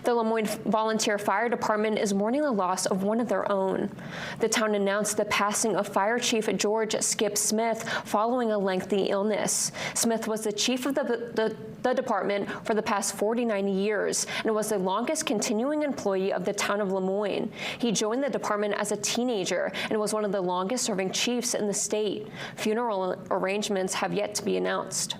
The Lamoine Volunteer Fire Department is mourning the loss of one of their own. The town announced the passing of Fire Chief George Skip Smith following a lengthy illness. Smith was the chief of the department for the past 49 years and was the longest continuing employee of the town of Lamoine. He joined the department as a teenager and was one of the longest serving chiefs in the state. Funeral arrangements have yet to be announced.